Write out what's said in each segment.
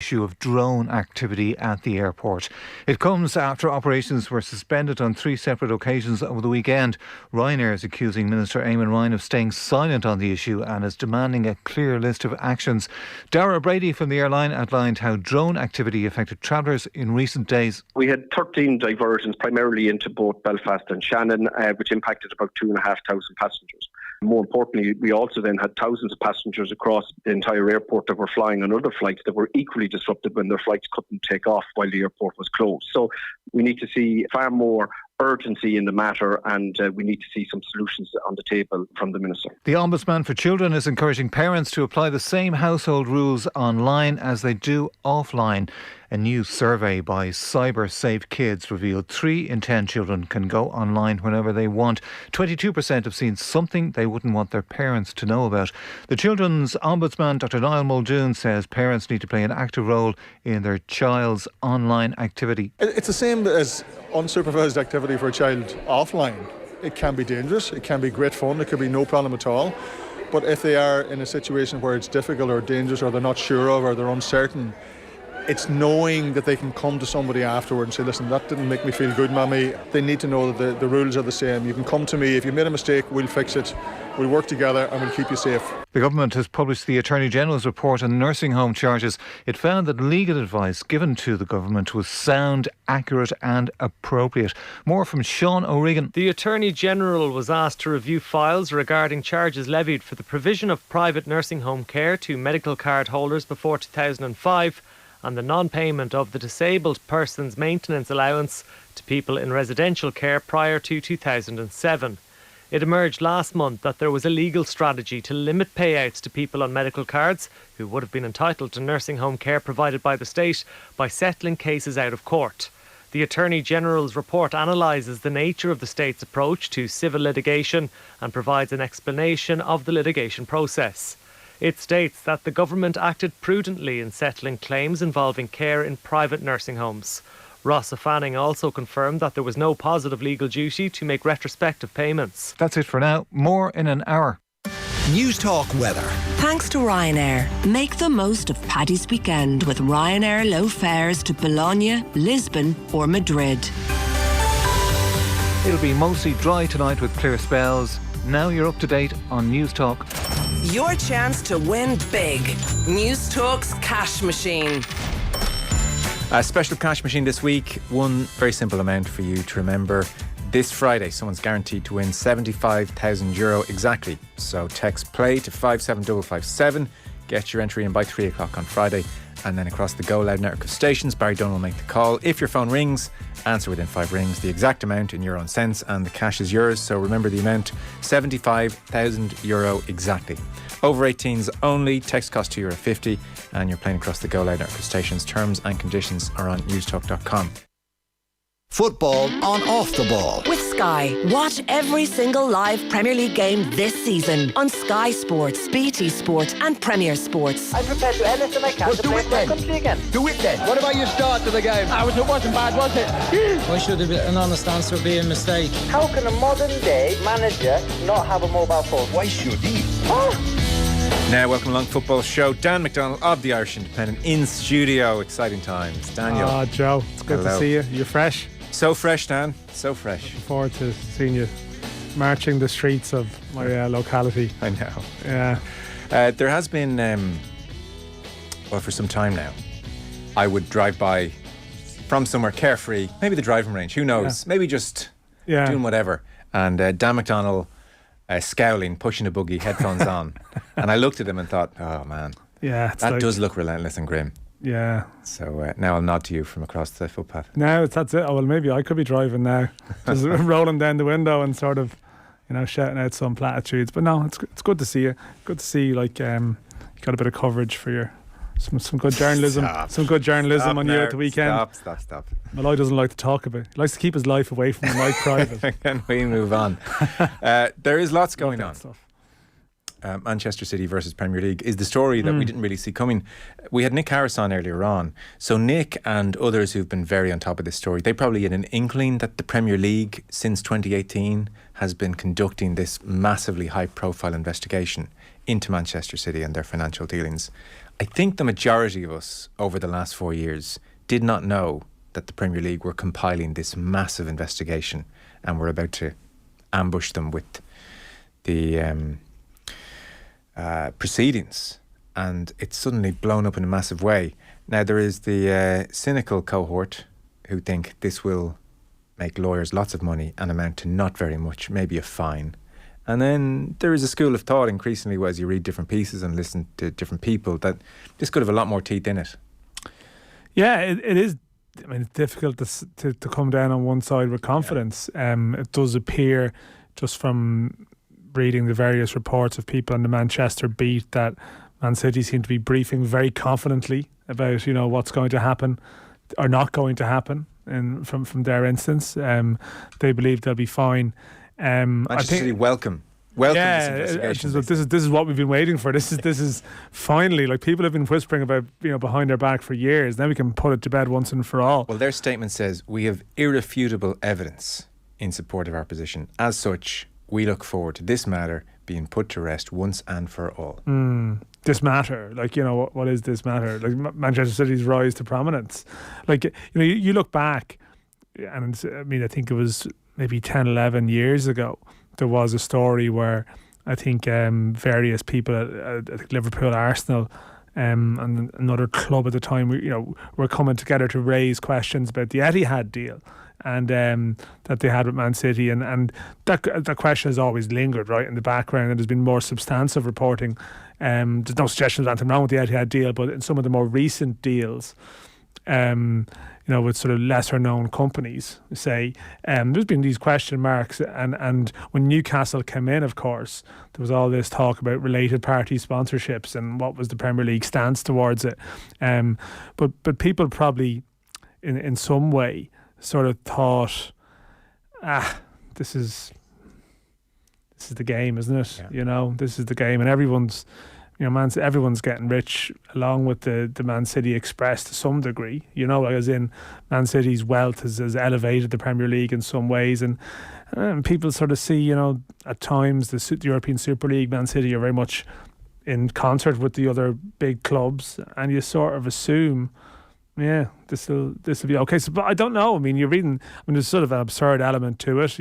issue of drone activity at the airport. It comes after operations were suspended on 3 separate occasions over the weekend. Ryanair is accusing Minister Eamon Ryan of staying silent on the issue and is demanding a clear list of actions. Dara Brady from the airline outlined how drone activity affected travellers in recent days. We had 13 diversions, primarily into both Belfast and Shannon, which impacted about 2,500 passengers. More importantly, we also then had thousands of passengers across the entire airport that were flying on other flights that were equally disrupted when their flights couldn't take off while the airport was closed. So we need to see far more urgency in the matter, and we need to see some solutions on the table from the Minister. The Ombudsman for Children is encouraging parents to apply the same household rules online as they do offline. A new survey by Cyber Safe Kids revealed 3 in 10 children can go online whenever they want. 22% have seen something they wouldn't want their parents to know about. The Children's Ombudsman, Dr Niall Muldoon, says parents need to play an active role in their child's online activity. It's the same as unsupervised activity for a child offline. It can be dangerous, it can be great fun, it could be no problem at all. But if they are in a situation where it's difficult or dangerous or they're not sure of or they're uncertain, it's knowing that they can come to somebody afterward and say, listen, that didn't make me feel good, Mammy. They need to know that the rules are the same. You can come to me. If you made a mistake, we'll fix it. We'll work together and we'll keep you safe. The government has published the Attorney General's report on nursing home charges. It found that legal advice given to the government was sound, accurate and appropriate. More from Sean O'Regan. The Attorney General was asked to review files regarding charges levied for the provision of private nursing home care to medical card holders before 2005 and the non-payment of the disabled person's maintenance allowance to people in residential care prior to 2007. It emerged last month that there was a legal strategy to limit payouts to people on medical cards who would have been entitled to nursing home care provided by the state by settling cases out of court. The Attorney General's report analyses the nature of the state's approach to civil litigation and provides an explanation of the litigation process. It states that the government acted prudently in settling claims involving care in private nursing homes. Ross Fanning also confirmed that there was no positive legal duty to make retrospective payments. That's it for now. More in an hour. News Talk weather. Thanks to Ryanair. Make the most of Paddy's weekend with Ryanair low fares to Bologna, Lisbon or Madrid. It'll be mostly dry tonight with clear spells. Now you're up to date on News Talk. Your chance to win big. News Talk's cash machine. A special cash machine this week. One very simple amount for you to remember. This Friday, someone's guaranteed to win €75,000 exactly. So text play to 57557. Get your entry in by 3 o'clock on Friday. And then across the Go Loud network of stations, Barry Dunn will make the call. If your phone rings, answer within 5 rings. The exact amount in euro and cents, and the cash is yours. So remember the amount, €75,000 exactly. Over 18s only. Text cost €2.50, and you're playing across the Go Loud network of stations. Terms and conditions are on newstalk.com. Football on Off the Ball. With Sky. Watch every single live Premier League game this season on Sky Sports, BT Sport and Premier Sports. I'm prepared to do anything I can to play for my country again. Do it then. What about your start to the game? It wasn't bad, was it? Why should an honest answer be a mistake? How can a modern day manager not have a mobile phone? Why should he? Now, welcome along Football Show. Dan McDonnell of the Irish Independent in studio. Exciting times. Daniel. Joe, it's good to see you. You're fresh. So fresh, Dan. So fresh. Looking forward to seeing you marching the streets of my locality. I know. Yeah. There has been, for some time now, I would drive by from somewhere carefree, maybe the driving range, who knows, maybe just doing whatever, and Dan McDonnell scowling, pushing a buggy, headphones on, and I looked at him and thought, oh man, that does look relentless and grim. Yeah. So now I'll nod to you from across the footpath. Now that's it. Oh, well, maybe I could be driving now, just rolling down the window and sort of, shouting out some platitudes. But no, it's good to see you. Good to see you got a bit of coverage for your some good journalism. Some good journalism on you at the weekend. Stop. Molloy doesn't like to talk about it. He likes to keep his life away from the life private. Can we move on? There is lots going on. Manchester City versus Premier League is the story that we didn't really see coming. We had Nick Harris on earlier on. So Nick and others who've been very on top of this story, they probably had an inkling that the Premier League since 2018 has been conducting this massively high-profile investigation into Manchester City and their financial dealings. I think the majority of us over the last 4 years did not know that the Premier League were compiling this massive investigation and were about to ambush them with the proceedings. And it's suddenly blown up in a massive way. Now, there is the cynical cohort who think this will make lawyers lots of money and amount to not very much, maybe a fine. And then there is a school of thought increasingly as you read different pieces and listen to different people that this could have a lot more teeth in it. Yeah, it is. I mean, it's difficult to come down on one side with confidence. It does appear, just from reading the various reports of people on the Manchester beat, that Man City seem to be briefing very confidently about, what's going to happen or not going to happen. And from their instance, they believe they'll be fine. Manchester City welcome this investigation. This is what we've been waiting for. This is finally, like, people have been whispering about, behind their back for years. Now we can put it to bed once and for all. Well, their statement says we have irrefutable evidence in support of our position. As such, we look forward to this matter being put to rest once and for all. This matter, like, what is this matter? Like, Manchester City's rise to prominence. Like, you look back, and I mean, I think it was maybe 10, 11 years ago, there was a story where I think various people at Liverpool, Arsenal, and another club at the time, were coming together to raise questions about the Etihad deal and that they had with Man City, and that question has always lingered right in the background, and there's been more substantive reporting. There's no suggestion there's anything wrong with the Etihad deal, but in some of the more recent deals, with sort of lesser known companies, say, there's been these question marks, and when Newcastle came in, of course, there was all this talk about related party sponsorships and what was the Premier League stance towards it. But people probably, in some way, sort of thought, this is the game, isn't it? Yeah. This is the game, and everyone's getting rich along with the Man City Express to some degree. As in, Man City's wealth has elevated the Premier League in some ways, and people sort of see, at times the European Super League, Man City are very much in concert with the other big clubs, and you sort of assume, this will be okay. So, but I don't know. I mean, there's sort of an absurd element to it.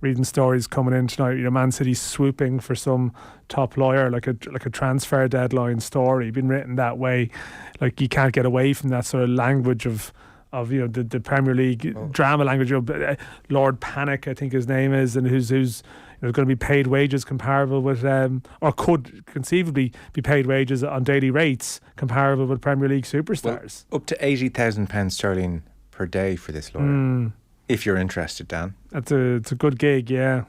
Reading stories coming in tonight. Man City swooping for some top lawyer, like a transfer deadline story, been written that way. Like, you can't get away from that sort of language of the Premier League drama language. Lord Panic, I think his name is, and who's going to be paid wages comparable with, or could conceivably be paid wages on daily rates comparable with Premier League superstars. Well, up to £80,000 sterling per day for this lawyer, if you're interested, Dan. It's a good gig, yeah.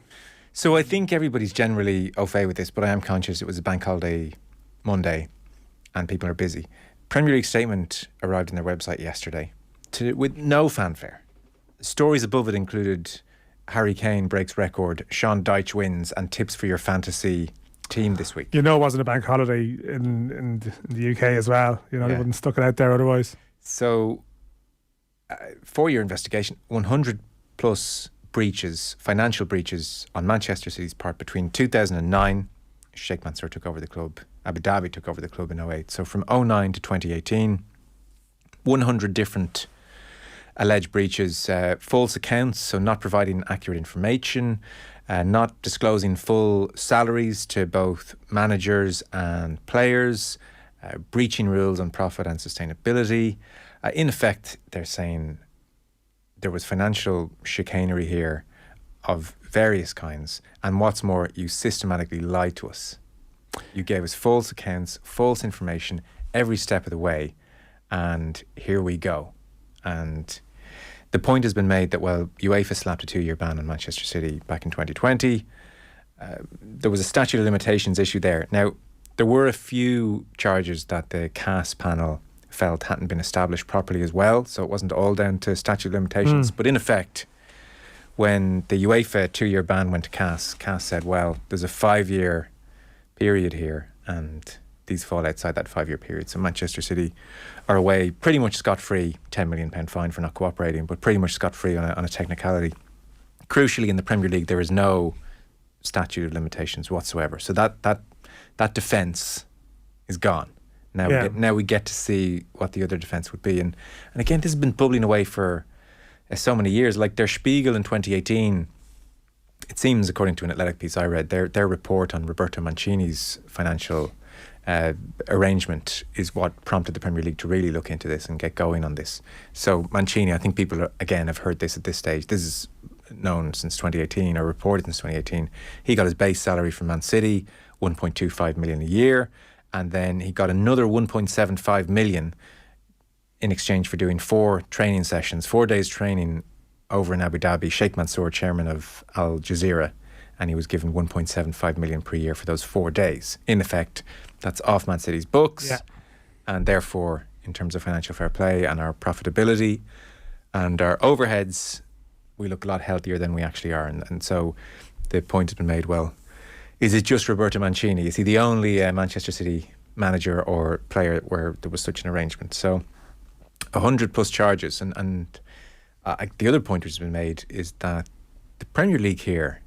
So I think everybody's generally au fait with this, but I am conscious it was a bank holiday Monday and people are busy. Premier League statement arrived on their website yesterday with no fanfare. Stories above it included Harry Kane breaks record, Sean Dyche wins, and tips for your fantasy team this week. It wasn't a bank holiday in the UK as well. They wouldn't stuck it out there otherwise. So, for your investigation, 100 plus breaches, financial breaches on Manchester City's part between 2009, Sheikh Mansour took over the club, Abu Dhabi took over the club in 2008. So from 2009 to 2018, 100 different alleged breaches, false accounts, so not providing accurate information, not disclosing full salaries to both managers and players, breaching rules on profit and sustainability. In effect, they're saying there was financial chicanery here of various kinds, and what's more, you systematically lied to us. You gave us false accounts, false information every step of the way, and here we go. And the point has been made that, well, UEFA slapped a 2-year ban on Manchester City back in 2020. There was a statute of limitations issue there. Now, there were a few charges that the CAS panel felt hadn't been established properly as well, so it wasn't all down to statute of limitations. But in effect, when the UEFA 2-year ban went to CAS said, well, there's a 5-year period here, and these fall outside that 5-year period. So Manchester City are away pretty much scot-free, £10 million fine for not cooperating, but pretty much scot-free on a technicality. crucially, in the Premier League, there is no statute of limitations whatsoever. So that defence is gone. Now we get to see what the other defence would be. And again, this has been bubbling away for so many years. Like Der Spiegel in 2018, it seems, according to an Athletic piece I read, their report on Roberto Mancini's financial arrangement is what prompted the Premier League to really look into this and get going on this. So Mancini, I think people again have heard this at this stage. This is known since 2018 or reported since 2018. He got his base salary from Man City, 1.25 million a year, and then he got another 1.75 million in exchange for doing 4 training sessions, 4 days training over in Abu Dhabi. Sheikh Mansour, chairman of Al Jazeera, and he was given 1.75 million per year for those 4 days. In effect, that's off Man City's books, and therefore, in terms of financial fair play and our profitability and our overheads, we look a lot healthier than we actually are. And so the point has been made, well, is it just Roberto Mancini? Is he the only Manchester City manager or player where there was such an arrangement? So 100 plus charges. And the other point which has been made is that the Premier League here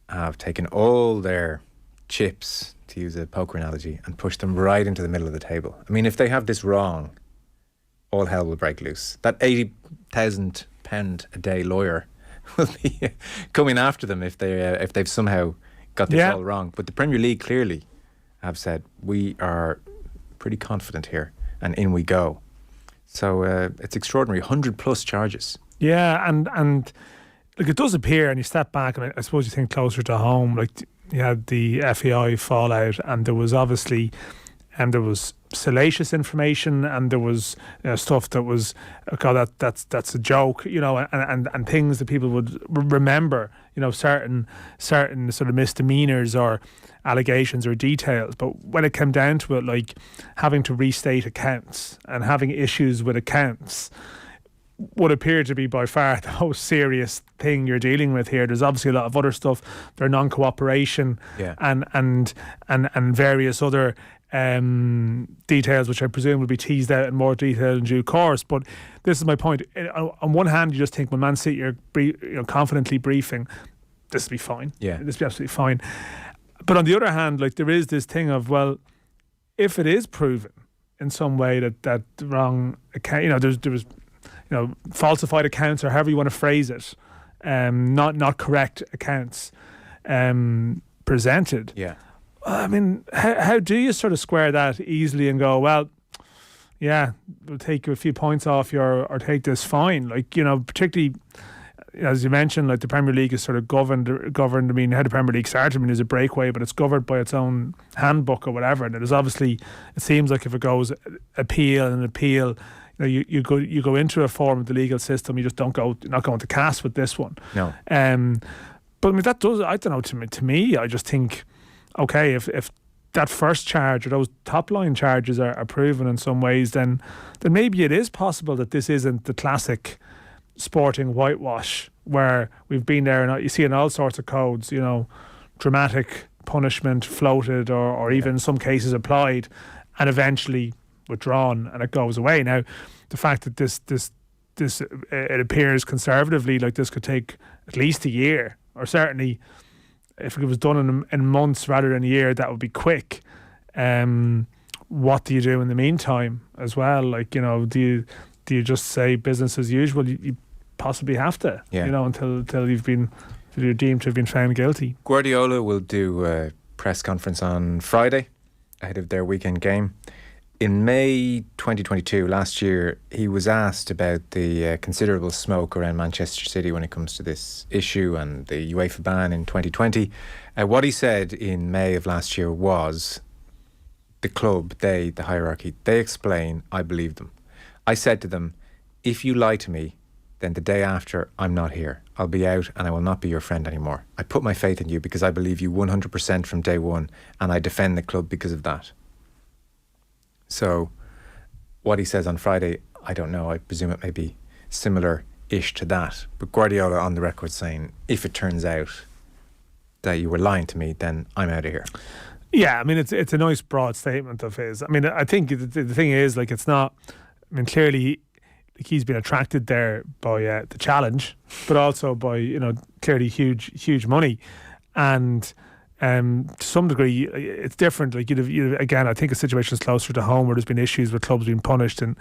have taken all their chips, to use a poker analogy, and pushed them right into the middle of the table. I mean, if they have this wrong, all hell will break loose. That £80,000 a day lawyer will be coming after them if they've somehow got this all wrong. But the Premier League clearly have said, we are pretty confident here, and in we go. So it's extraordinary, 100 plus charges. Yeah, and like, it does appear, and you step back, and I suppose you think closer to home, like you had the FAI fallout, and there was obviously, and there was salacious information, and there was stuff that was, God, that's a joke, you know, and things that people would remember, you know, certain sort of misdemeanors or allegations or details. But when it came down to it, like having to restate accounts and having issues with accounts would appear to be by far the most serious thing you're dealing with here. There's obviously a lot of other stuff, their non-cooperation and various other details, which I presume will be teased out in more detail in due course. But this is my point. On one hand, you just think when Man City are confidently briefing, this will be fine. Yeah, this will be absolutely fine. But on the other hand, like, there is this thing of, well, if it is proven in some way that wrong account, you know, there was, you know, falsified accounts, or however you want to phrase it, not correct accounts presented. Yeah. I mean, how do you sort of square that easily and go, well, yeah, we'll take you a few points off or take this fine? Like, you know, particularly, as you mentioned, like the Premier League is sort of governed. I mean, how the Premier League started, I mean, is a breakaway, but it's governed by its own handbook or whatever. And it is obviously, it seems like if it goes appeal, you know, you go into a form of the legal system, you just you're not going to cast with this one. No. But I mean, that does, I don't know, to me, I just think, okay, if that first charge or those top line charges are proven in some ways, then maybe it is possible that this isn't the classic sporting whitewash where we've been there and you see in all sorts of codes, you know, dramatic punishment floated or even in some cases applied and eventually withdrawn and it goes away. Now, the fact that this it appears conservatively like this could take at least a year, or certainly if it was done in months rather than a year, that would be quick. What do you do in the meantime as well? Like, you know, do you just say business as usual? You possibly have to, you know, until you're deemed to have been found guilty. Guardiola will do a press conference on Friday ahead of their weekend game. In May 2022, last year, he was asked about the considerable smoke around Manchester City when it comes to this issue and the UEFA ban in 2020. What he said in May of last year was, the club, the hierarchy, they explain, I believe them. I said to them, if you lie to me, then the day after, I'm not here. I'll be out and I will not be your friend anymore. I put my faith in you because I believe you 100% from day one, and I defend the club because of that. So what he says on Friday, I don't know. I presume it may be similar-ish to that. But Guardiola on the record saying, if it turns out that you were lying to me, then I'm out of here. Yeah, I mean, it's a nice broad statement of his. I mean, I think the thing is, like, it's not, I mean, clearly he's been attracted there by the challenge, but also by, you know, clearly huge money, and to some degree it's different. Like again, I think a situation is closer to home where there's been issues with clubs being punished, and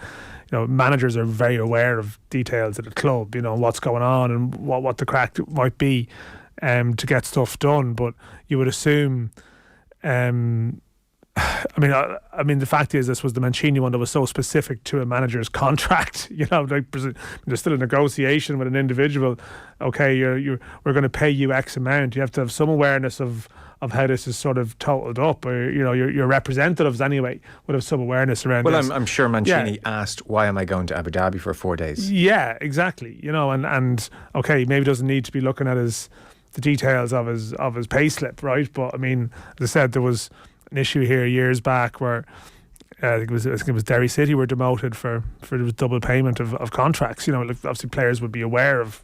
managers are very aware of details at the club, what's going on and what the crack might be to get stuff done. But you would assume I mean, the fact is, this was the Mancini one that was so specific to a manager's contract. There's still a negotiation with an individual. Okay, we're going to pay you X amount. You have to have some awareness of how this is sort of totaled up, or your representatives anyway would have some awareness around. Well, this. I'm sure Mancini asked, "Why am I going to Abu Dhabi for 4 days?" Yeah, exactly. And okay, maybe doesn't need to be looking at the details of his payslip, right? But I mean, as I said, there was an issue here years back where I think it was Derry City were demoted for double payment of contracts. Obviously players would be aware of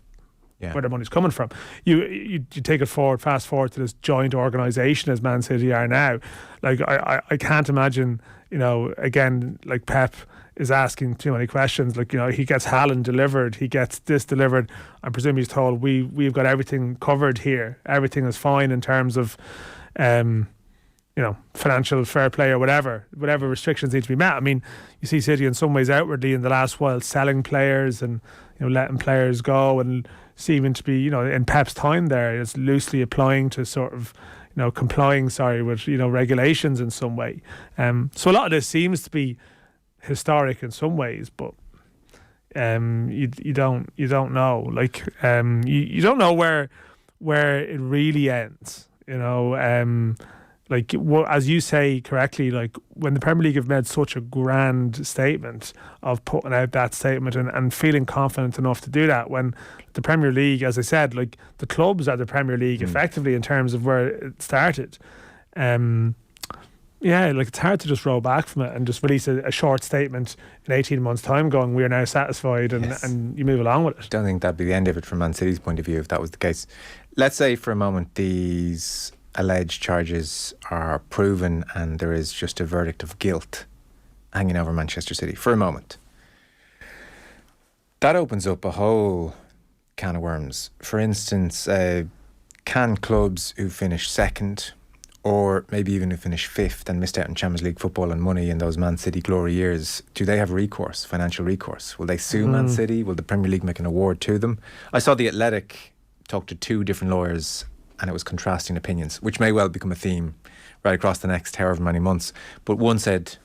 where their money's coming from. You take it fast forward to this joint organisation as Man City are now. Like I can't imagine, again, like Pep is asking too many questions. Like, he gets Haaland delivered, he gets this delivered. I presume he's told we've got everything covered here. Everything is fine in terms of financial fair play or whatever restrictions need to be met. I mean, you see City in some ways outwardly in the last while selling players and letting players go, and seeming to be in Pep's time there is loosely applying to sort of complying with regulations in some way. So a lot of this seems to be historic in some ways, but you don't know. Like you don't know where it really ends. As you say correctly, like when the Premier League have made such a grand statement of putting out that statement and feeling confident enough to do that, when the Premier League, as I said, like the clubs are the Premier League effectively in terms of where it started. It's hard to just roll back from it and just release a short statement in 18 months' time going, we are now satisfied, and you move along with it. I don't think that'd be the end of it from Man City's point of view if that was the case. Let's say for a moment these alleged charges are proven and there is just a verdict of guilt hanging over Manchester City for a moment. That opens up a whole can of worms. For instance, can clubs who finish second, or maybe even who finish fifth and missed out on Champions League football and money in those Man City glory years, do they have recourse, financial recourse? Will they sue Man City? Will the Premier League make an award to them? I saw The Athletic talk to 2 different lawyers, and it was contrasting opinions, which may well become a theme right across the next however many months. But one said,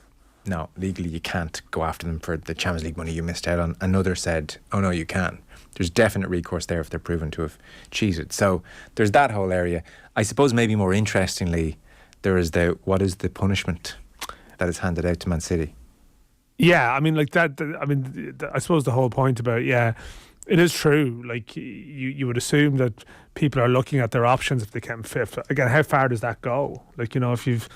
no, legally you can't go after them for the Champions League money you missed out on. Another said, oh no, you can. There's definite recourse there if they're proven to have cheated. So there's that whole area. I suppose maybe more interestingly, there is what is the punishment that is handed out to Man City? Yeah, I mean, like that. I mean, I suppose the whole point about it is true. Like you would assume that people are looking at their options if they came fifth. Again, how far does that go? Like, if you've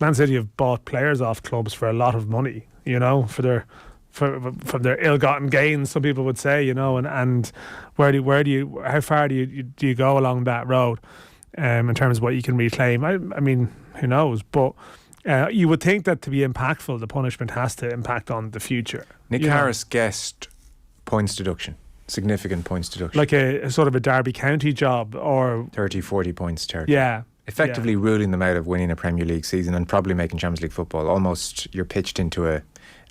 Man City have bought players off clubs for a lot of money, for their ill-gotten gains, some people would say, and how far do you go along that road in terms of what you can reclaim? I mean, who knows? But you would think that to be impactful, the punishment has to impact on the future. Nick Harris guessed points deduction, significant points deduction. Like a sort of a Derby County job, or 30, 40 points territory. Yeah. Effectively ruling them out of winning a Premier League season and probably making Champions League football. Almost you're pitched into a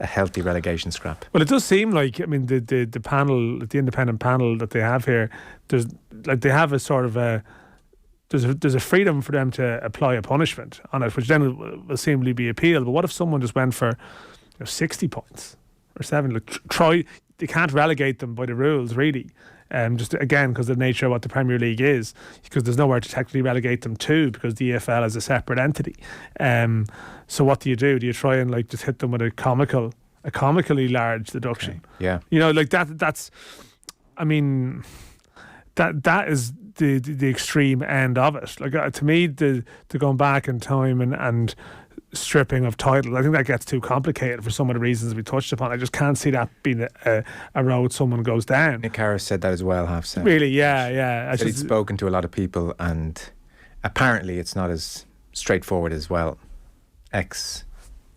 healthy relegation scrap. Well, it does seem like, I mean, the panel, the independent panel that they have here, they have a sort of there's a freedom for them to apply a punishment on it, which then will seemingly be appealed. But what if someone just went for 60 points or 7? Try. They can't relegate them by the rules, really. Just again, because of the nature of what the Premier League is, because there's nowhere to technically relegate them to, because the EFL is a separate entity. So what do? Do you try and just hit them with a comically large deduction? Okay. Yeah. That's. I mean, that is the extreme end of it. Like to me, the going back in time and stripping of titles, I think that gets too complicated for some of the reasons we touched upon. I just can't see that being a road someone goes down. Nick Harris said that as well, half said. Really, yeah. He'd spoken to a lot of people, and apparently it's not as straightforward as well.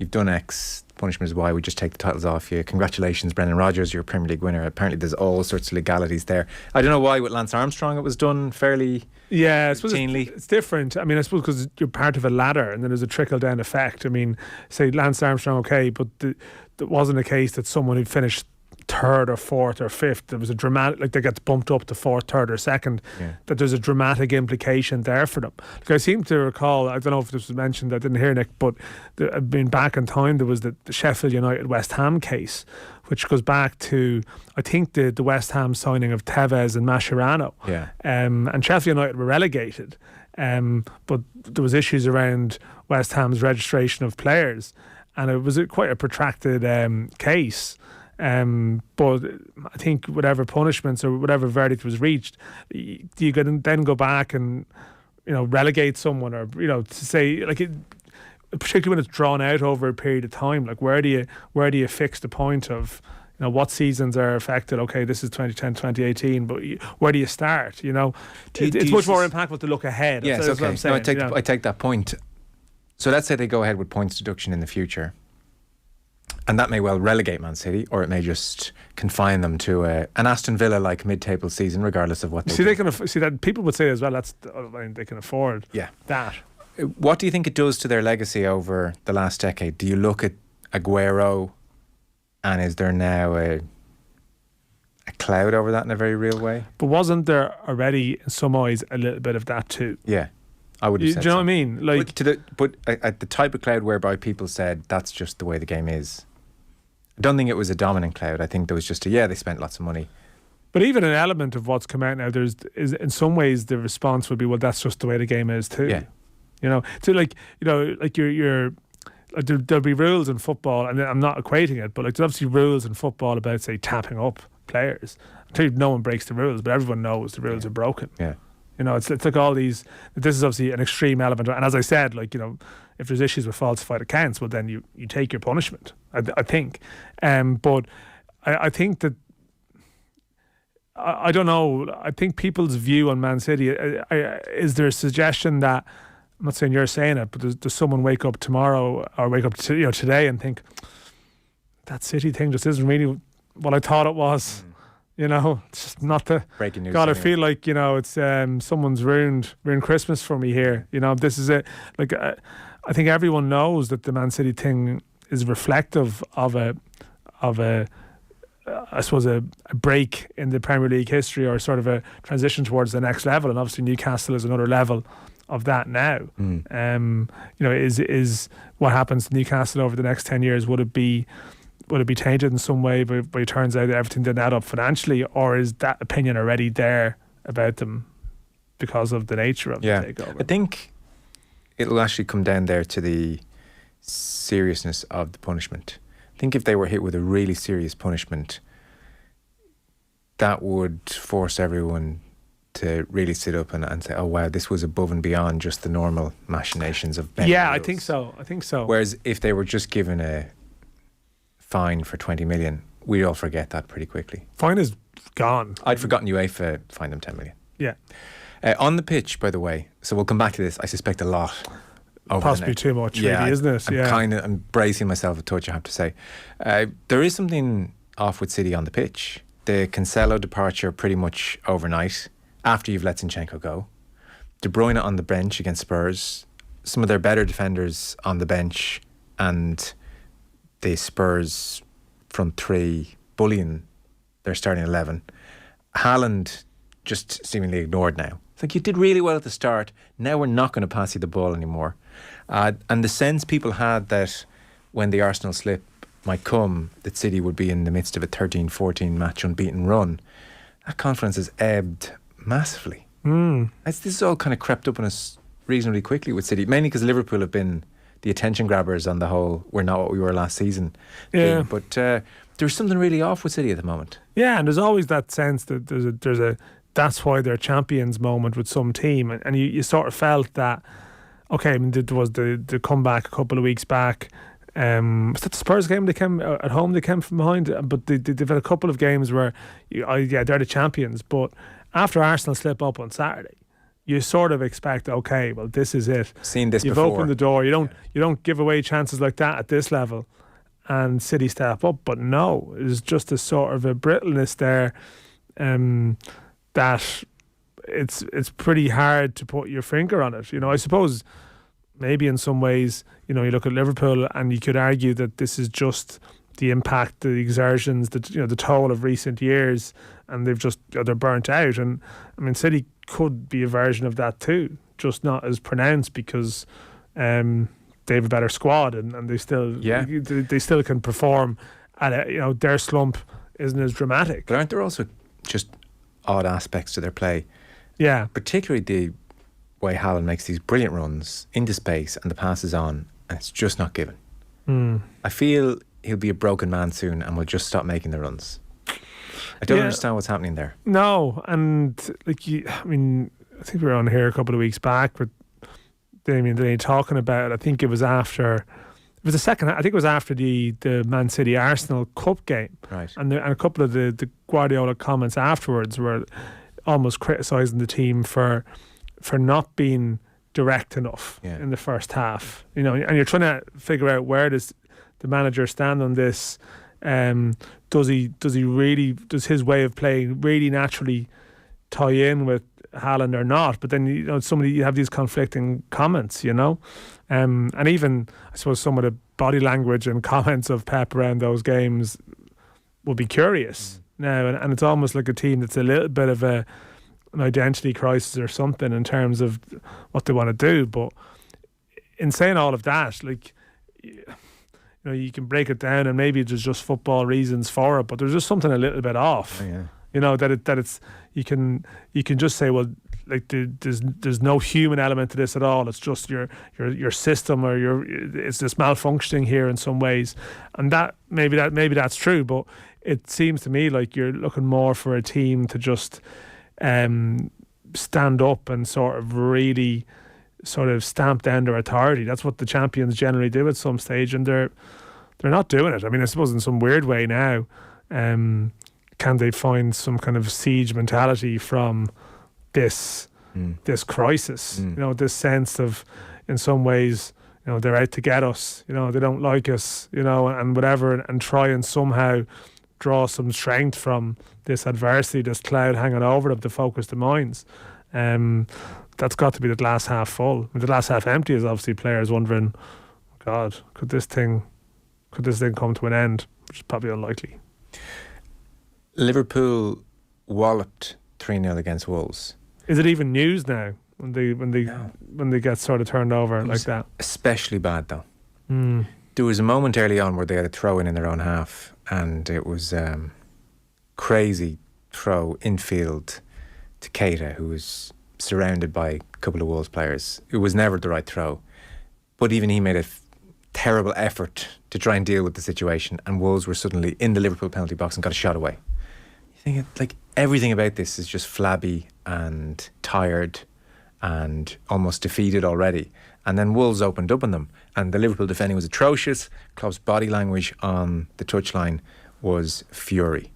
you've done X, punishment is Y, we just take the titles off you. Congratulations, Brendan Rodgers, you're a Premier League winner. Apparently there's all sorts of legalities there. I don't know why with Lance Armstrong it was done fairly routinely. It's different. I mean, I suppose because you're part of a ladder and then there's a trickle-down effect. I mean, say Lance Armstrong, okay, but there wasn't a case that someone who'd finished third or fourth or fifth, there was a dramatic, like they get bumped up to fourth, third or second, that there's a dramatic implication there for them. Like I seem to recall, I don't know if this was mentioned, I didn't hear, Nick, but being back in time, there was the Sheffield United West Ham case, which goes back to, I think, the West Ham signing of Tevez and Mascherano. And Sheffield United were relegated, but there was issues around West Ham's registration of players, and it was quite a protracted case. But I think whatever punishments or whatever verdict was reached, you could then go back and, you know, relegate someone, or, you know, to say, like, particularly when it's drawn out over a period of time, like where do you fix the point of, you know, what seasons are affected? Okay, this is 2010, 2018, but where do you start? You know, it's much more impactful to look ahead. Yes, that's okay. what I'm saying, I take that point. So let's say they go ahead with points deduction in the future. And that may well relegate Man City, or it may just confine them to an Aston Villa-like mid-table season, regardless of what they do. They can see that people would say as well. They can afford that. What do you think it does to their legacy over the last decade? Do you look at Aguero, and is there now a cloud over that in a very real way? But wasn't there already, in some eyes, a little bit of that too? Yeah, I would have said. Do you know what I mean? Like, but the type of cloud whereby people said that's just the way the game is. I don't think it was a dominant cloud. I think there was just they spent lots of money. But even an element of what's come out now, is in some ways the response would be, well, that's just the way the game is too. Yeah. You know, so like, you know, like you're like there'll be rules in football, and I'm not equating it, but like there's obviously rules in football about, say, tapping up players. I tell you, no one breaks the rules, but everyone knows the rules are broken. Yeah. You know, it's like all these. This is obviously an extreme element, and as I said, like, you know, if there's issues with falsified accounts, well, then you take your punishment. I think, but I think that I don't know. I think people's view on Man City is there a suggestion that, I'm not saying you're saying it, but does someone wake up tomorrow or wake up today and think that City thing just isn't really what I thought it was? You know, it's just not the breaking news. God, I feel like, you know, it's someone's ruined Christmas for me here. You know, this is it. Like, I think everyone knows that the Man City thing is reflective of a I suppose a break in the Premier League history, or sort of a transition towards the next level. And obviously Newcastle is another level of that now. You know, is what happens to Newcastle over the next 10 years? Would it be tainted in some way but it turns out that everything didn't add up financially, or is that opinion already there about them because of the nature of the takeover? I think it'll actually come down there to the seriousness of the punishment. I think if they were hit with a really serious punishment, that would force everyone to really sit up and say, oh wow, this was above and beyond just the normal machinations of bending rules. I think so. Whereas if they were just given a fine for 20 million, we'd all forget that pretty quickly. Fine is gone. I'd forgotten UEFA fined them 10 million. Yeah. On the pitch, by the way, so we'll come back to this, I suspect a lot. Possibly too much, really, isn't it? I'm bracing myself a touch, I have to say. There is something off with City on the pitch. The Cancelo departure pretty much overnight, after you've let Zinchenko go. De Bruyne on the bench against Spurs. Some of their better defenders on the bench, and the Spurs front three bullying their starting 11. Haaland just seemingly ignored now. It's like, you did really well at the start, now we're not going to pass you the ball anymore. And the sense people had that when the Arsenal slip might come, that City would be in the midst of a 13-14 match unbeaten run, that confidence has ebbed massively. This has all kind of crept up on us reasonably quickly with City, mainly because Liverpool have been the attention grabbers on the whole, we're not what we were last season. Yeah. But there's something really off with City at the moment. Yeah, and there's always that sense that there's a that's why they're champions moment with some team, and you sort of felt that. Okay, I mean, there was the comeback a couple of weeks back. Was that the Spurs game? They came at home. They came from behind, but they've had a couple of games where they're the champions. But after Arsenal slip up on Saturday, you sort of expect, okay, well, this is it. Seen this You've before. opened the door. You don't give away chances like that at this level, and City step up. But no, it's just a sort of a brittleness there, that it's pretty hard to put your finger on it. I suppose maybe in some ways, you look at Liverpool and you could argue that this is just the impact, the exertions, the toll of recent years, and they've just they're burnt out. And I mean, City could be a version of that too, just not as pronounced because they have a better squad and they still they still can perform at their slump isn't as dramatic. But aren't there also just odd aspects to their play? Yeah, particularly the way Haaland makes these brilliant runs into space and the pass is on and it's just not given. I feel he'll be a broken man soon and will just stop making the runs. I don't understand what's happening there. No, and I think we were on here a couple of weeks back with Damien Delaney talking about it. I think it was after the Man City Arsenal Cup game, right? And a couple of the Guardiola comments afterwards were almost criticising the team for not being direct enough in the first half. And you're trying to figure out where does the manager stand on this. Does his way of playing really naturally tie in with Haaland or not? But then you have these conflicting comments, and even I suppose some of the body language and comments of Pep around those games will be curious now, and it's almost like a team that's a little bit of an identity crisis or something in terms of what they want to do. But in saying all of that, you can break it down and maybe there's just football reasons for it, but there's just something a little bit off. That it's you can just say, well, there's no human element to this at all. It's just your system or it's just malfunctioning here in some ways, and that maybe that's true. But it seems to me like you're looking more for a team to just stand up and sort of really sort of stamp down their authority. That's what the champions generally do at some stage, and they're not doing it. I mean, I suppose in some weird way now, can they find some kind of siege mentality from this crisis? This sense of, in some ways, they're out to get us. They don't like us. And whatever, and try and somehow draw some strength from this adversity, this cloud hanging over them to focus the minds. That's got to be the glass half full. The glass half empty is obviously players wondering, God, could this thing come to an end? Which is probably unlikely. Liverpool walloped 3-0 against Wolves. Is it even news now when they get sort of turned over like that? Especially bad though. There was a moment early on where they had a throw in their own half, and it was crazy throw infield to Keita, who was surrounded by a couple of Wolves players. It was never the right throw, but even he made a terrible effort to try and deal with the situation, and Wolves were suddenly in the Liverpool penalty box and got a shot away. You think like everything about this is just flabby and tired and almost defeated already, and then Wolves opened up on them, and the Liverpool defending was atrocious. Klopp's body language on the touchline was fury.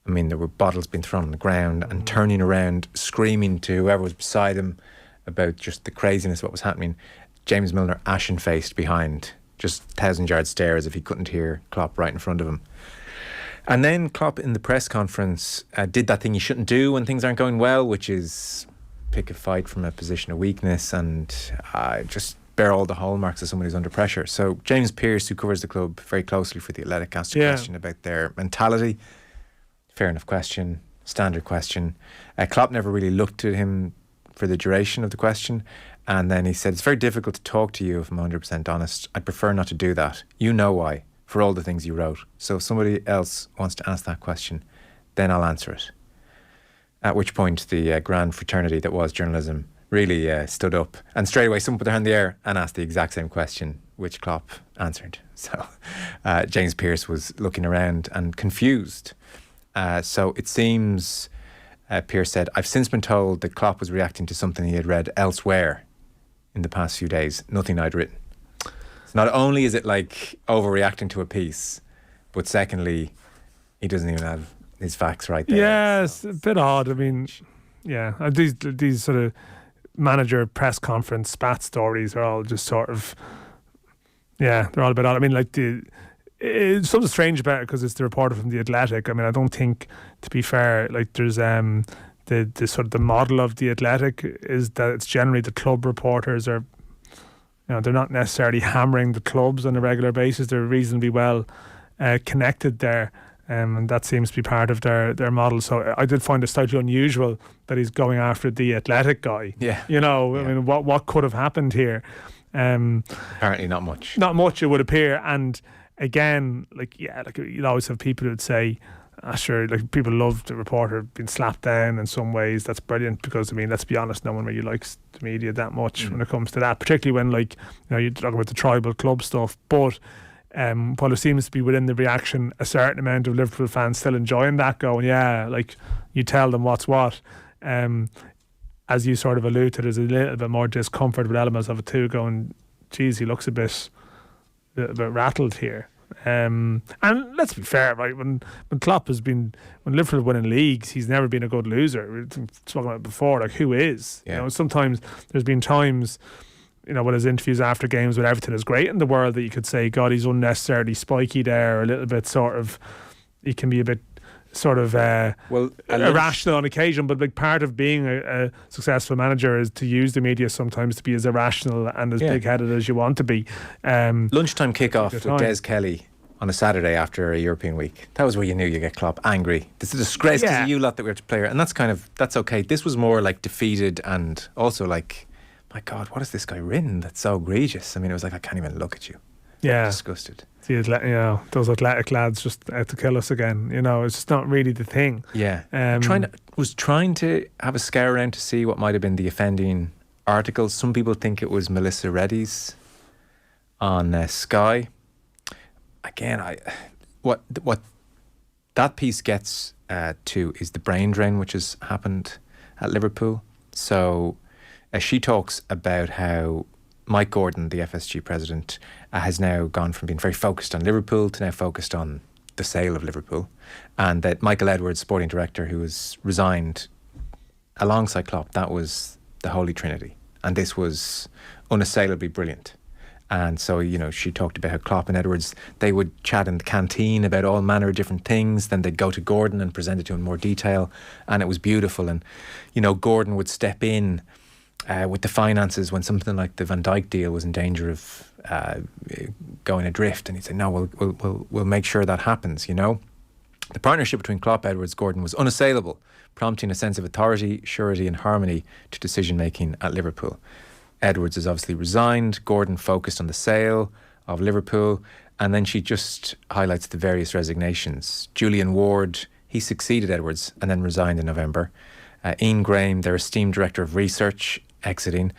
I mean, there were bottles being thrown on the ground and turning around, screaming to whoever was beside him about just the craziness of what was happening. James Milner ashen-faced behind, just 1,000-yard stare as if he couldn't hear Klopp right in front of him. And then Klopp in the press conference did that thing you shouldn't do when things aren't going well, which is pick a fight from a position of weakness and just bear all the hallmarks of someone who's under pressure. So James Pearce, who covers the club very closely for The Athletic, asked a question about their mentality. Fair enough question, standard question. Klopp never really looked at him for the duration of the question, and then he said, it's very difficult to talk to you if I'm 100% honest. I'd prefer not to do that. You know why, for all the things you wrote. So if somebody else wants to ask that question, then I'll answer it. At which point the grand fraternity that was journalism really stood up, and straight away someone put their hand in the air and asked the exact same question, which Klopp answered. So James Pearce was looking around and confused. So it seems, Pearce said, I've since been told that Klopp was reacting to something he had read elsewhere in the past few days, nothing I'd written. So not only is it like overreacting to a piece, but secondly, he doesn't even have his facts right there. Yeah, it's a bit odd. I mean, yeah, these sort of manager press conference spat stories are all just sort of, they're all a bit odd. I mean, like it's something strange about it because it's the reporter from The Athletic. I mean, I don't think, to be fair, like there's the sort of the model of The Athletic is that it's generally the club reporters are, they're not necessarily hammering the clubs on a regular basis. They're reasonably well connected there. And that seems to be part of their model. So I did find it slightly unusual that he's going after the Athletic guy. Yeah. I mean, what could have happened here? Apparently not much. Not much, it would appear. And again, you'd always have people who'd say, sure, like people love the reporter being slapped down in some ways. That's brilliant because, I mean, let's be honest, no one really likes the media that much when it comes to that, particularly when, you're talking about the tribal club stuff. But while it seems to be within the reaction, a certain amount of Liverpool fans still enjoying that, going, you tell them what's what. As you sort of allude to, there's a little bit more discomfort with elements of it too, going, geez, he looks a bit rattled here. And let's be fair, right? When Klopp when Liverpool are winning leagues, he's never been a good loser. We've spoken about it before, like who is? Yeah. Sometimes there's been times, with his interviews after games when everything is great in the world that you could say, God, he's unnecessarily spiky there, or a little bit sort of, he can be a bit sort of irrational on occasion, but like part of being a successful manager is to use the media sometimes to be as irrational and as big-headed as you want to be. Lunchtime kick-off with Des Kelly on a Saturday after a European week. That was where you knew you get Klopp angry. This is a disgrace because of you lot that we have to play, and that's okay. This was more like defeated and also like, my God, what is this guy written that's so egregious? I mean, it was like, I can't even look at you. Yeah. Disgusted. See, those athletic lads just out to kill us again. It's just not really the thing. Yeah. Was trying to have a scour around to see what might have been the offending articles. Some people think it was Melissa Reddy's on Sky. Again, what that piece gets to is the brain drain which has happened at Liverpool. So she talks about how Mike Gordon, the FSG president, has now gone from being very focused on Liverpool to now focused on the sale of Liverpool, and that Michael Edwards, sporting director, who was resigned alongside Klopp, that was the Holy Trinity, and this was unassailably brilliant. And so, she talked about how Klopp and Edwards, they would chat in the canteen about all manner of different things, then they'd go to Gordon and present it to him in more detail, and it was beautiful. And, Gordon would step in with the finances when something like the Van Dijk deal was in danger of going adrift, and he'd say, no, we'll make sure that happens. The partnership between Klopp, Edwards, Gordon was unassailable, prompting a sense of authority, surety and harmony to decision making at Liverpool. Edwards has obviously resigned, Gordon focused on the sale of Liverpool, and then she just highlights the various resignations. Julian Ward, he succeeded Edwards and then resigned in November. Ian Graham, their esteemed director of research, exiting.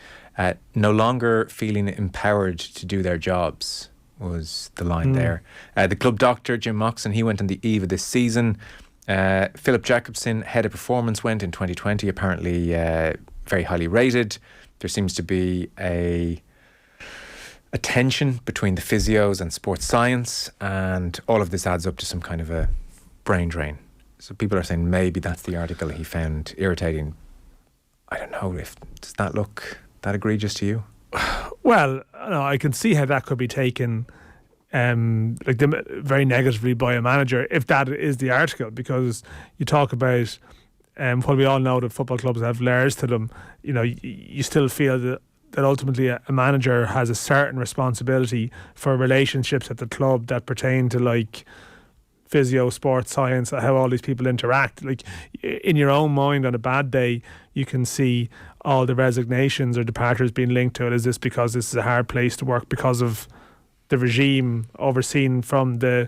No longer feeling empowered to do their jobs was the line there. The club doctor, Jim Moxon, he went on the eve of this season. Philip Jacobson, head of performance, went in 2020, apparently very highly rated. There seems to be a tension between the physios and sports science, and all of this adds up to some kind of a brain drain. So people are saying maybe that's the article he found irritating. I don't know, does that look that egregious to you? Well, I can see how that could be taken very negatively by a manager if that is the article, because you talk about while we all know that football clubs have layers to them, you still feel that ultimately a manager has a certain responsibility for relationships at the club that pertain to like physio, sports science, how all these people interact. Like in your own mind on a bad day, you can see all the resignations or departures being linked to it. Is this because this is a hard place to work because of the regime overseen from the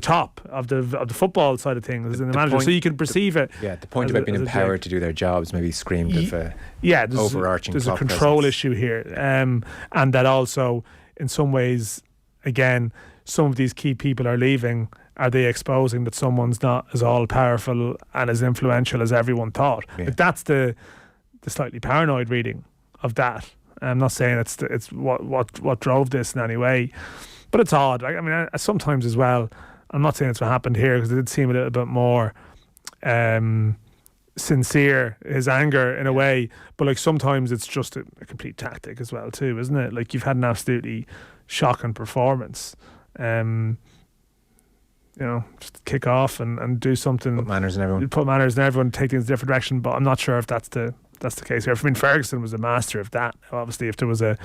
top of the football side of things in the manager? So you can perceive it. Yeah, the point about being empowered to do their jobs maybe screamed of overarching. There's a control issue here, and that also, in some ways, again, some of these key people are leaving. Are they exposing that someone's not as all powerful and as influential as everyone thought? Yeah. Like that's the slightly paranoid reading of that. I'm not saying it's what drove this in any way, but it's odd. I mean, sometimes as well, I'm not saying it's what happened here, because it did seem a little bit more sincere, his anger in a way, but like sometimes it's just a complete tactic as well too, isn't it? Like, you've had an absolutely shocking performance. Just kick off and do something. Put manners in everyone. Take things in a different direction. But I'm not sure if that's the case here. I mean, Ferguson was a master of that. Obviously, if there was a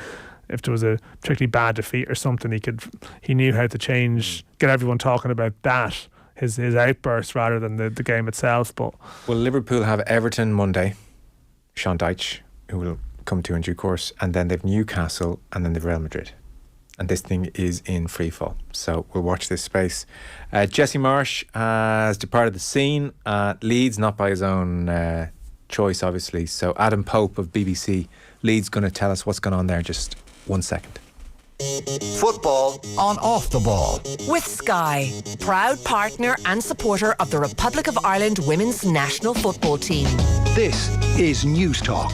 particularly bad defeat or something, he knew how to change, get everyone talking about that, his outburst rather than the game itself. But well, Liverpool have Everton Monday, Sean Dyche, who will come to in due course, and then they've Newcastle, and then they've Real Madrid. And this thing is in free fall. So we'll watch this space. Jesse Marsch has departed the scene at Leeds, not by his own choice, obviously. So Adam Pope of BBC Leeds going to tell us what's going on there. Just 1 second. Football on Off the Ball. With Sky, proud partner and supporter of the Republic of Ireland women's national football team. This is News Talk.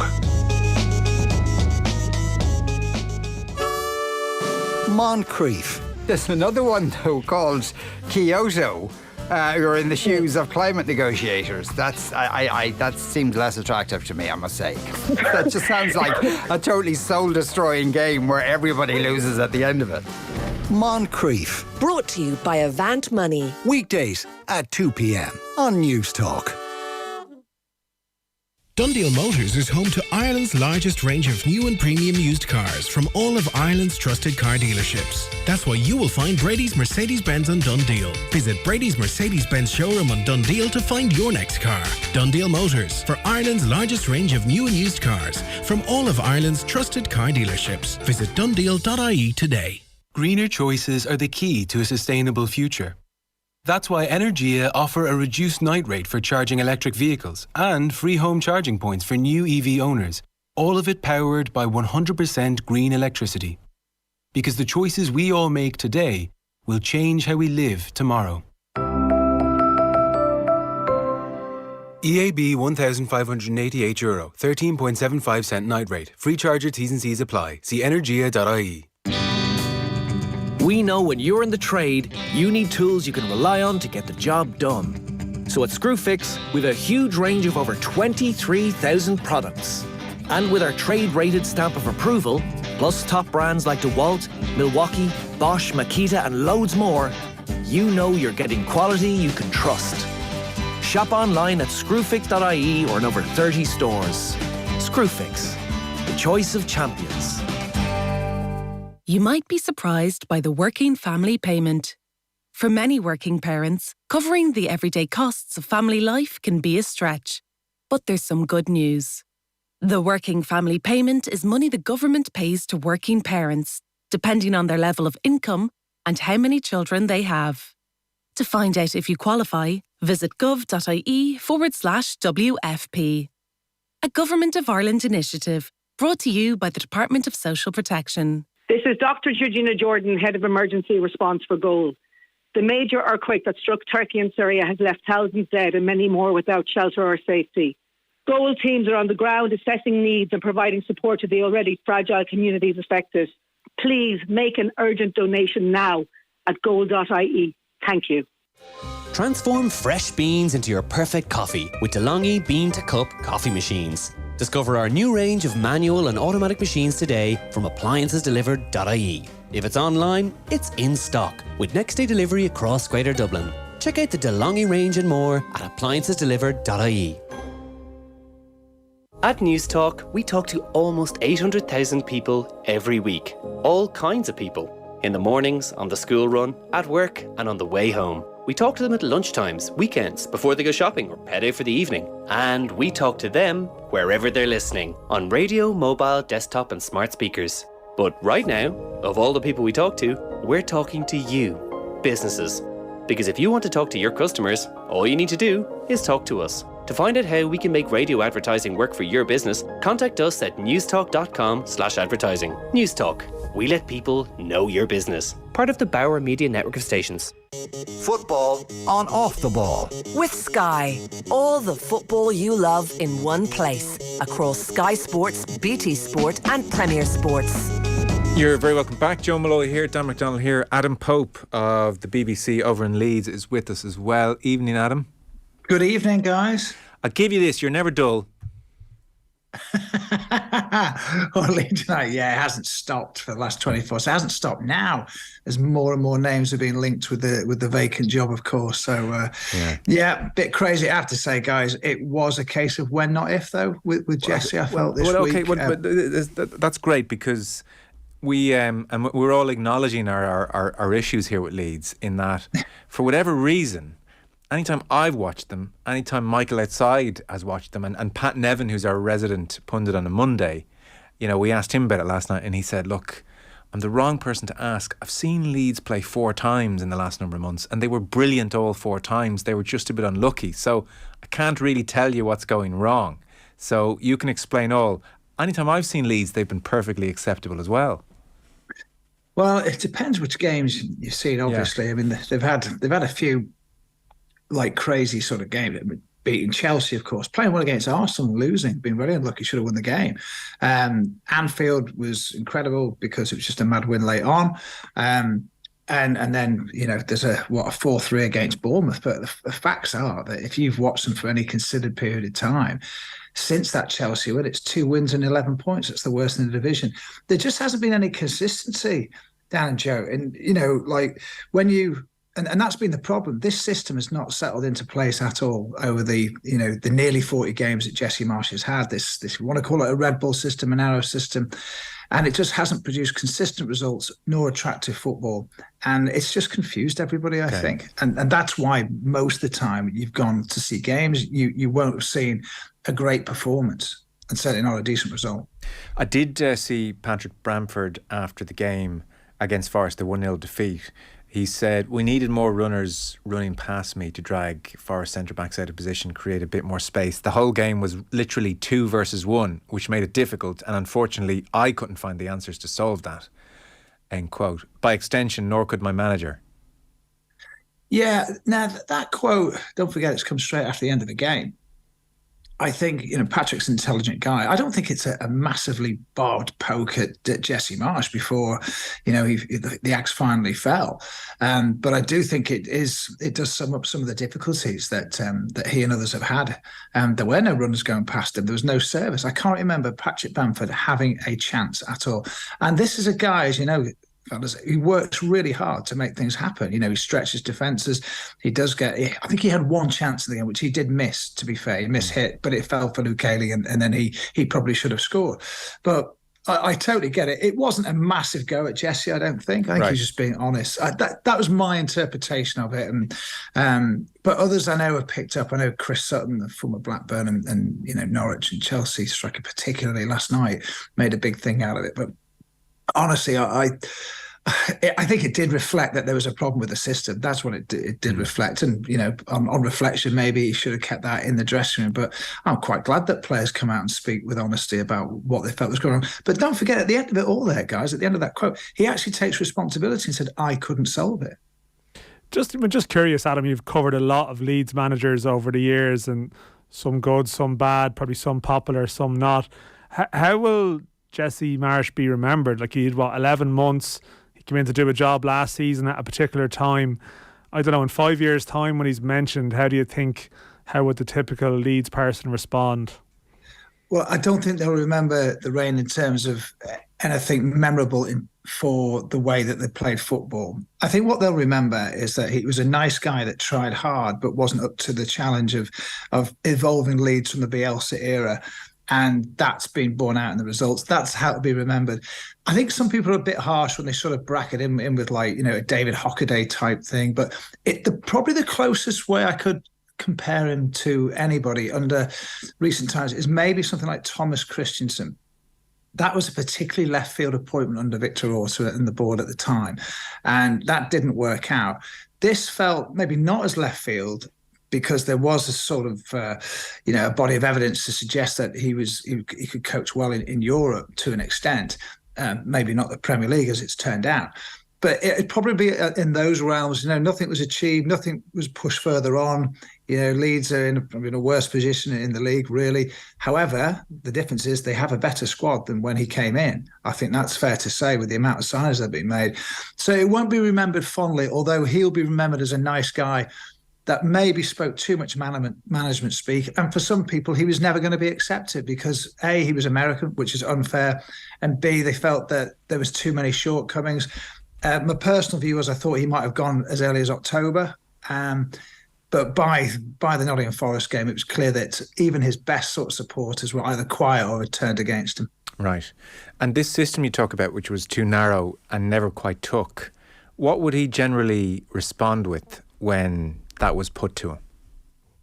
Moncrief. There's another one though called Kyoto. You're in the shoes of climate negotiators. That seems less attractive to me, I must say. That just sounds like a totally soul-destroying game where everybody loses at the end of it. Moncrief. Brought to you by Avant Money. Weekdays at 2 p.m. on News Talk. Dundeel Motors is home to Ireland's largest range of new and premium used cars from all of Ireland's trusted car dealerships. That's why you will find Brady's Mercedes-Benz on Dundeel. Visit Brady's Mercedes-Benz showroom on Dundeel to find your next car. Dundeel Motors, for Ireland's largest range of new and used cars from all of Ireland's trusted car dealerships. Visit dundeel.ie today. Greener choices are the key to a sustainable future. That's why Energia offer a reduced night rate for charging electric vehicles and free home charging points for new EV owners, all of it powered by 100% green electricity. Because the choices we all make today will change how we live tomorrow. EAB €1,588, 13.75 cent night rate. Free charger T's and C's apply. See energia.ie. We know when you're in the trade, you need tools you can rely on to get the job done. So at Screwfix, we've a huge range of over 23,000 products. And with our trade-rated stamp of approval, plus top brands like DeWalt, Milwaukee, Bosch, Makita and loads more, you know you're getting quality you can trust. Shop online at screwfix.ie or in over 30 stores. Screwfix, the choice of champions. You might be surprised by the working family payment. For many working parents, covering the everyday costs of family life can be a stretch. But there's some good news. The working family payment is money the government pays to working parents, depending on their level of income and how many children they have. To find out if you qualify, visit gov.ie/WFP. A Government of Ireland initiative brought to you by the Department of Social Protection. This is Dr. Georgina Jordan, Head of Emergency Response for GOAL. The major earthquake that struck Turkey and Syria has left thousands dead and many more without shelter or safety. GOAL teams are on the ground assessing needs and providing support to the already fragile communities affected. Please make an urgent donation now at goal.ie. Thank you. Transform fresh beans into your perfect coffee with DeLonghi Bean to Cup coffee machines. Discover our new range of manual and automatic machines today from appliancesdelivered.ie. If it's online, it's in stock with next day delivery across Greater Dublin. Check out the DeLonghi range and more at appliancesdelivered.ie. At News Talk, we talk to almost 800,000 people every week. All kinds of people. In the mornings, on the school run, at work and on the way home. We talk to them at lunchtimes, weekends, before they go shopping or head out for the evening. And we talk to them wherever they're listening, on radio, mobile, desktop and smart speakers. But right now, of all the people we talk to, we're talking to you, businesses. Because if you want to talk to your customers, all you need to do is talk to us. To find out how we can make radio advertising work for your business, contact us at newstalk.com/advertising. Newstalk. We let people know your business. Part of the Bauer Media Network of stations. Football on Off the Ball. With Sky. All the football you love in one place. Across Sky Sports, BT Sport and Premier Sports. You're very welcome back. Joe Molloy here, Dan McDonnell here. Adam Pope of the BBC over in Leeds is with us as well. Evening, Adam. Good evening, guys. I'll give you this, you're never dull. Well, Leeds United, it hasn't stopped for the last 24. So it hasn't stopped now, as more and more names have been linked with the vacant job, of course. So a bit crazy. I have to say, guys, it was a case of when, not if, though. With Jesse, I felt this week. But that's great, because and we're all acknowledging our issues here with Leeds, in that for whatever reason, anytime I've watched them, anytime Michael outside has watched them, and Pat Nevin, who's our resident pundit on a Monday, we asked him about it last night, and he said, look, I'm the wrong person to ask. I've seen Leeds play 4 times in the last number of months, and they were brilliant all 4 times. They were just a bit unlucky. So I can't really tell you what's going wrong. So you can explain all. Anytime I've seen Leeds, they've been perfectly acceptable as well. Well, it depends which games you've seen, obviously. Yeah. I mean, they've had a few crazy sort of games. Beating Chelsea, of course, playing well against Arsenal, losing, being very unlucky, should have won the game. Anfield was incredible because it was just a mad win late on. And then, there's a 4-3 against Bournemouth. But the facts are that if you've watched them for any considered period of time, since that Chelsea win, it's 2 wins and 11 points. It's the worst in the division. There just hasn't been any consistency, Dan and Joe. And, when you... And that's been the problem. This system has not settled into place at all over the nearly 40 games that Jesse Marsch has had. This you want to call it a Red Bull system, an arrow system, and it just hasn't produced consistent results nor attractive football. And it's just confused everybody, I think. And that's why most of the time you've gone to see games, you won't have seen a great performance, and certainly not a decent result. I did see Patrick Bamford after the game against Forest, the 1-0 defeat. He said, we needed more runners running past me to drag Forest centre-backs out of position, create a bit more space. The whole game was literally 2 versus 1, which made it difficult. And unfortunately, I couldn't find the answers to solve that. End quote. By extension, nor could my manager. Yeah, now that quote, don't forget, it's come straight after the end of the game. I think, Patrick's an intelligent guy. I don't think it's a massively barbed poke at Jesse Marsch before, the axe finally fell. But I do think it does sum up some of the difficulties that he and others have had. There were no runners going past him. There was no service. I can't remember Patrick Bamford having a chance at all. And this is a guy, as you know, he works really hard to make things happen. He stretches defences. He does I think he had 1 chance in the game, which he did miss, to be fair. He mishit, but it fell for Luke Haley, and then he probably should have scored. But I totally get it. It wasn't a massive go at Jesse, I don't think. I think he's just being honest. That was my interpretation of it. But others I know have picked up. I know Chris Sutton, the former Blackburn and Norwich and Chelsea striker particularly last night, made a big thing out of it. But honestly, I think it did reflect that there was a problem with the system. That's what it did reflect. And, on reflection, maybe he should have kept that in the dressing room. But I'm quite glad that players come out and speak with honesty about what they felt was going on. But don't forget, at the end of it all there, guys, at the end of that quote, he actually takes responsibility and said, I couldn't solve it. Just curious, Adam, you've covered a lot of Leeds managers over the years, and some good, some bad, probably some popular, some not. How will Jesse Marsch be remembered? He had 11 months. He came in to do a job last season at a particular time. I don't know, in 5 years' time, when he's mentioned, how would the typical Leeds person respond? Well, I don't think they'll remember the reign in terms of anything memorable for the way that they played football. I think what they'll remember is that he was a nice guy that tried hard but wasn't up to the challenge of evolving Leeds from the Bielsa era. And that's been borne out in the results. That's how to be remembered. I think some people are a bit harsh when they sort of bracket him in with a David Hockaday type thing. But probably the closest way I could compare him to anybody under recent times is maybe something like Thomas Christensen. That was a particularly left field appointment under Victor Orta and the board at the time. And that didn't work out. This felt maybe not as left field, because there was a sort of, a body of evidence to suggest that he could coach well in Europe to an extent, maybe not the Premier League as it's turned out. But it'd probably be in those realms. Nothing was achieved, nothing was pushed further on. Leeds are in a worse position in the league, really. However, the difference is they have a better squad than when he came in. I think that's fair to say with the amount of signings that have been made. So it won't be remembered fondly, although he'll be remembered as a nice guy that maybe spoke too much management speak. And for some people, he was never going to be accepted because A, he was American, which is unfair, and B, they felt that there was too many shortcomings. My personal view was I thought he might have gone as early as October. But by the Nottingham Forest game, it was clear that even his best sort of supporters were either quiet or had turned against him. Right. And this system you talk about, which was too narrow and never quite took, what would he generally respond with when that was put to him?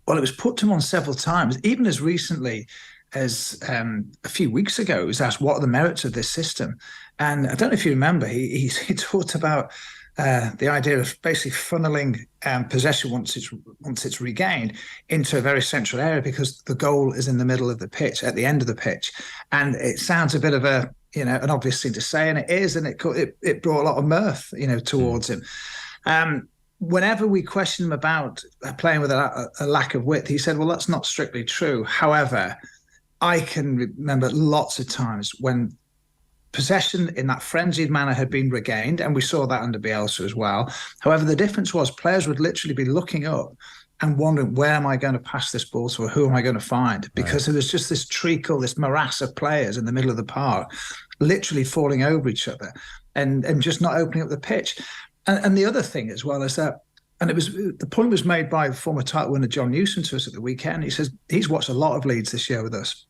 Well, it was put to him on several times, even as recently as a few weeks ago. He was asked, what are the merits of this system? And I don't know if you remember, he talked about the idea of basically funneling possession once it's regained into a very central area, because the goal is in the middle of the pitch, at the end of the pitch. And it sounds a bit of an obvious thing to say, and it is, and it brought a lot of mirth, towards him. Whenever we questioned him about playing with a lack of width, he said, well, that's not strictly true. However, I can remember lots of times when possession in that frenzied manner had been regained, and we saw that under Bielsa as well. However, the difference was players would literally be looking up and wondering, where am I going to pass this ball to, or who am I going to find? Because there was just this treacle, this morass of players in the middle of the park, literally falling over each other and just not opening up the pitch. And the other thing as well is that, and the point was made by former title winner John Newsom to us at the weekend. He says he's watched a lot of Leeds this year with us.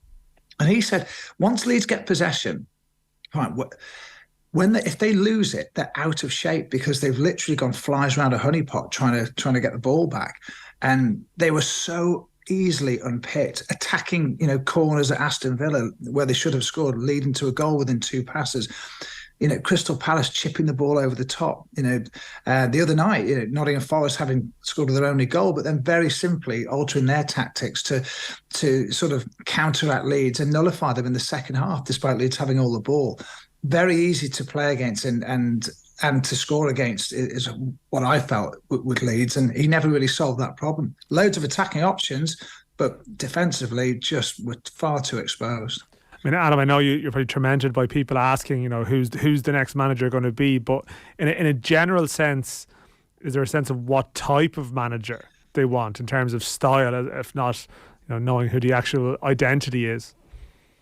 And he said, once Leeds get possession, right, if they lose it, they're out of shape because they've literally gone flies around a honeypot trying to get the ball back. And they were so easily unpicked, attacking, corners at Aston Villa where they should have scored, leading to a goal within 2 passes. Crystal Palace chipping the ball over the top. The other night, Nottingham Forest having scored their only goal, but then very simply altering their tactics to sort of counteract Leeds and nullify them in the second half, despite Leeds having all the ball. Very easy to play against and to score against is what I felt with Leeds, and he never really solved that problem. Loads of attacking options, but defensively just were far too exposed. I mean, Adam, I know you're pretty tormented by people asking, who's the next manager going to be, but in a general sense, is there a sense of what type of manager they want in terms of style, if not, knowing who the actual identity is?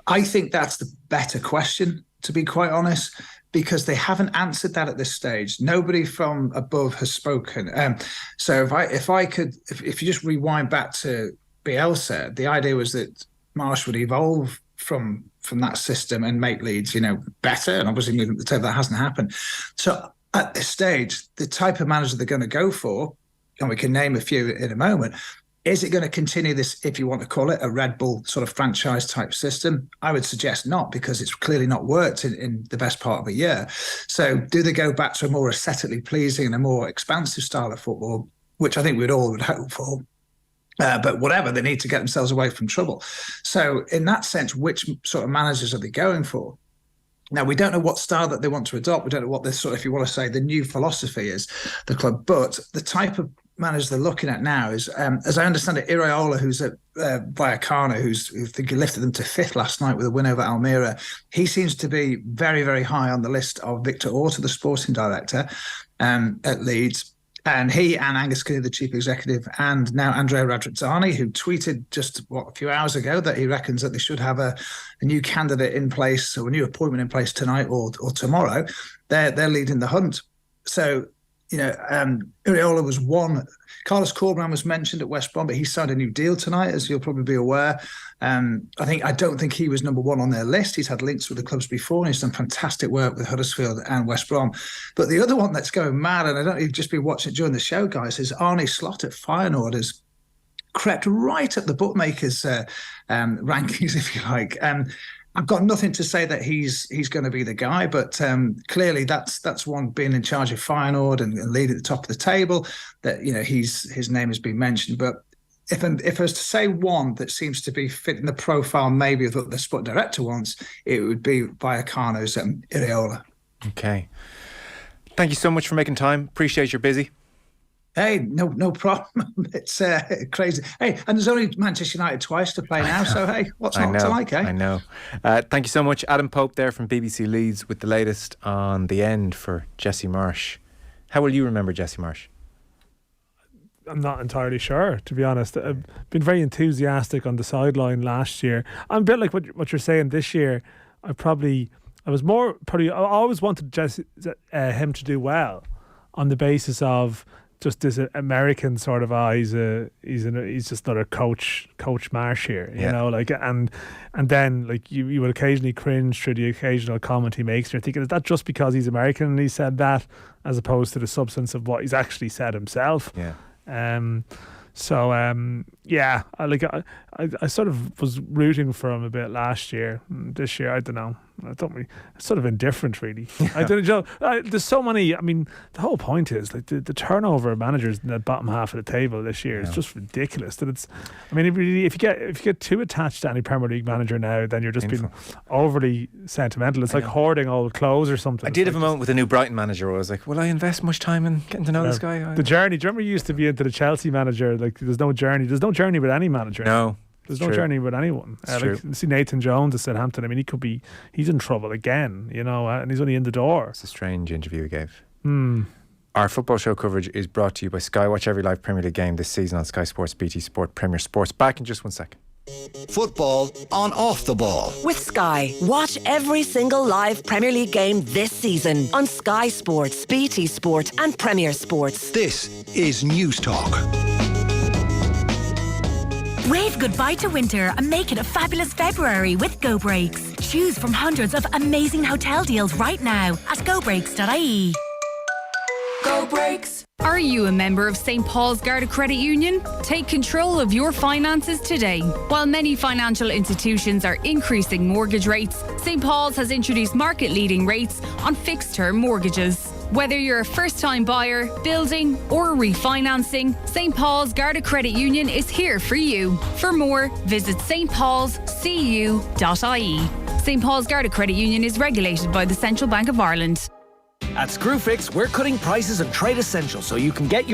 I think that's the better question, to be quite honest, because they haven't answered that at this stage. Nobody from above has spoken. So if you just rewind back to Bielsa, the idea was that Marsch would evolve from that system and make Leeds, better, and obviously move them to the table. That hasn't happened. So at this stage, the type of manager they're going to go for, and we can name a few in a moment, is it going to continue this, if you want to call it, a Red Bull sort of franchise type system? I would suggest not, because it's clearly not worked in the best part of a year. So do they go back to a more aesthetically pleasing and a more expansive style of football, which I think we'd all would hope for? But whatever, they need to get themselves away from trouble. So in that sense, which sort of managers are they going for? Now, we don't know what style that they want to adopt. We don't know what this sort of, if you want to say, the new philosophy is, the club. But the type of managers they're looking at now is, as I understand it, Iraola, who's at Vallecano, who I think he lifted them to 5th last night with a win over Almira. He seems to be very, very high on the list of Victor Orta, the sporting director at Leeds. And he and Angus Kinney, the chief executive, and now Andrea Radrizzani, who tweeted just a few hours ago that he reckons that they should have a new candidate in place, or a new appointment in place tonight or tomorrow. They're leading the hunt. So, Iraola was one. Carlos Corberán was mentioned at West Brom, but he signed a new deal tonight, as you'll probably be aware. I don't think he was number one on their list. He's had links with the clubs before, and he's done fantastic work with Huddersfield and West Brom. But the other one that's going mad, and I don't know if you've just been watching it during the show, guys, is Arne Slot at Feyenoord has crept right at the bookmakers' rankings, if you like. I've got nothing to say that he's going to be the guy, but clearly that's one being in charge of Feyenoord and leading at the top of the table. That his name has been mentioned. But if I was to say one that seems to be fitting the profile maybe of what the sport director wants, it would be Vallecano's Iraola. Okay, thank you so much for making time. Appreciate you're busy. Hey, no problem. It's crazy. Hey, and there's only Manchester United twice to play now, so hey, what's not to like, eh? I know. Thank you so much. Adam Pope there from BBC Leeds with the latest on the end for Jesse Marsch. How will you remember Jesse Marsch? I'm not entirely sure, to be honest. I've been very enthusiastic on the sideline last year. I'm a bit like what you're saying this year. I always wanted him to do well on the basis of just this American sort of he's just another Coach Marsch here, you know, like, and then like you would occasionally cringe through the occasional comment he makes, and you're thinking, is that just because he's American and he said that, as opposed to the substance of what he's actually said himself? Yeah. I sort of was rooting for him a bit last year. This year, I don't know. It's sort of indifferent, really. I don't know. There's so many. I mean, the whole point is like the turnover of managers in the bottom half of the table this year is just ridiculous. That it's. I mean, if you get too attached to any Premier League manager now, then you're just being overly sentimental. It's like hoarding old clothes or something. I did have a moment with the new Brighton manager where I was like, will I invest much time in getting to know this guy? The journey. Do you remember you used to be into the Chelsea manager? Like, there's no journey. There's no journey with any manager. No. There's no journey with anyone. See Nathan Jones at Southampton. I mean, he's in trouble again, you know, and he's only in the door. It's a strange interview he gave. Our football show coverage is brought to you by Sky. Watch every live Premier League game this season on Sky Sports, BT Sport, Premier Sports. Back in just 1 second. Football on Off the Ball. With Sky, watch every single live Premier League game this season on Sky Sports, BT Sport and Premier Sports. This is News Talk. Wave goodbye to winter and make it a fabulous February with Go Breaks. Choose from hundreds of amazing hotel deals right now at gobreaks.ie. Go Breaks. Are you a member of St. Paul's Garda Credit Union? Take control of your finances today. While many financial institutions are increasing mortgage rates, St. Paul's has introduced market-leading rates on fixed-term mortgages. Whether you're a first-time buyer, building or refinancing, St. Paul's Garda Credit Union is here for you. For more, visit stpaulscu.ie. St. Paul's Garda Credit Union is regulated by the Central Bank of Ireland. At Screwfix, we're cutting prices on trade essentials so you can get your